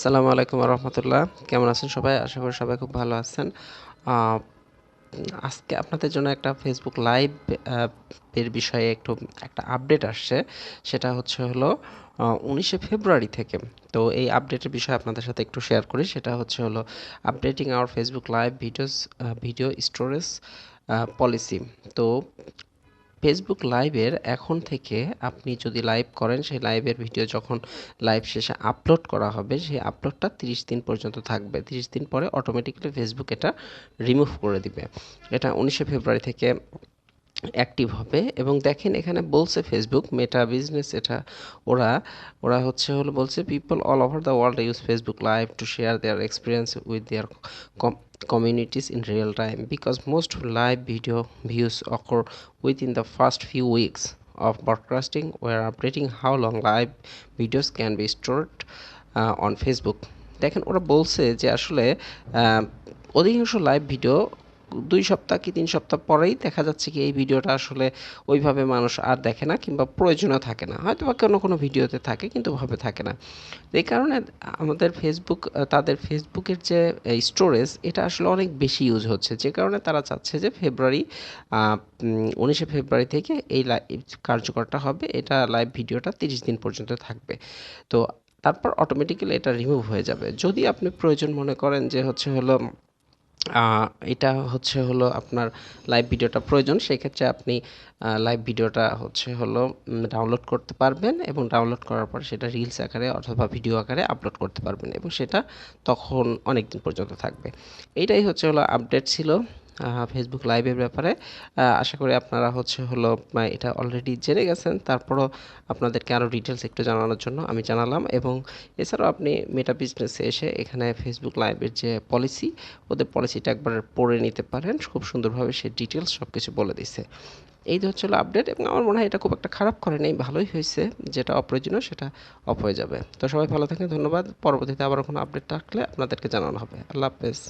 আসসালামু আলাইকুম রহমতুল্লাহ। কেমন আছেন সবাই? আশা করি সবাই খুব ভালো আছেন। আহ, আজকে আপনাদের জন্য একটা ফেসবুক লাইভ এর বিষয়ে একটা আপডেট আসছে। সেটা হলো 19শে ফেব্রুয়ারি থেকে। তো এই আপডেটের বিষয়ে আপনাদের সাথে একটু শেয়ার করি। সেটা হলো updating hour Facebook live video storage policy. তো ফেসবুক লাইভের এখন থেকে আপনি যদি লাইভ করেন, সেই লাইভের ভিডিও যখন লাইভ শেষে আপলোড করা হবে, সেই আপলোডটা 30 দিন পর্যন্ত থাকবে। 30 দিন পরে অটোমেটিক্যালি ফেসবুক এটা রিমুভ করে দিবে। এটা 19শে ফেব্রুয়ারি থেকে অ্যাক্টিভ হবে। এবং দেখেন এখানে বলছে ফেসবুক মেটা বিজনেস, এটা ওরা ওরা বলছে people all over the world use Facebook live to share there experience with their communities in real time because most live video views occur within the first few weeks of broadcasting. We're updating how long live videos can be stored on Facebook. দেখেন ওরা বলছে যে আসলে আহ, অধিকাংশ live video 2 সপ্তাহ কি 3 সপ্তাহ পরেই দেখা যাচ্ছে কি এই ভিডিওটা আসলে ওইভাবে মানুষ আর দেখে না, কিংবা প্রয়োজনও থাকে না, হয়তো বা কোনো কোনো ভিডিওতে থাকে কিন্তু ওভাবে থাকে না। এই কারণে আমাদের তাদের ফেসবুকের যে স্টোরেজ, এটা আসলে অনেক বেশি ইউজ হচ্ছে, যে কারণে তারা চাচ্ছে যে 19শে ফেব্রুয়ারি থেকে এই কার্যকরটা হবে। এটা লাইভ ভিডিওটা 30 দিন পর্যন্ত থাকবে। তো তারপর অটোমেটিক্যালি এটা রিমুভ হয়ে যাবে। যদি আপনি প্রয়োজন মনে করেন যে এটা আপনার লাইভ ভিডিওটা প্রয়োজন, সেক্ষেত্রে আপনি লাইভ ভিডিওটা ডাউনলোড করতে পারবেন, এবং ডাউনলোড করার পর সেটা রিলস আকারে অথবা ভিডিও আকারে আপলোড করতে পারবেন, এবং সেটা তখন অনেক দিন পর্যন্ত থাকবে। এইটাই আপডেট ছিল ফেসবুক লাইভের ব্যাপারে। আশা করি আপনারা এটা অলরেডি জেনে গেছেন। তারপরও আপনাদেরকে আরও ডিটেলস একটু জানানোর জন্য আমি জানালাম। এবং এছাড়াও আপনি মেটা বিজনেসে এসে এখানে ফেসবুক লাইভের যে পলিসি, ওদের পলিসিটা একবার পড়ে নিতে পারেন। খুব সুন্দরভাবে সে ডিটেলস সব কিছু বলে দিছে। এই তো আপডেট, এবং আমার মনে হয় এটা খুব একটা খারাপ করে নেই, ভালোই হয়েছে। যেটা অপ্রয়োজনীয় সেটা অফ হয়ে যাবে। তো সবাই ভালো থাকেন, ধন্যবাদ। পরবর্তীতে আবার কোনো আপডেট থাকলে আপনাদেরকে জানানো হবে। আল্লাহ হাফেজ।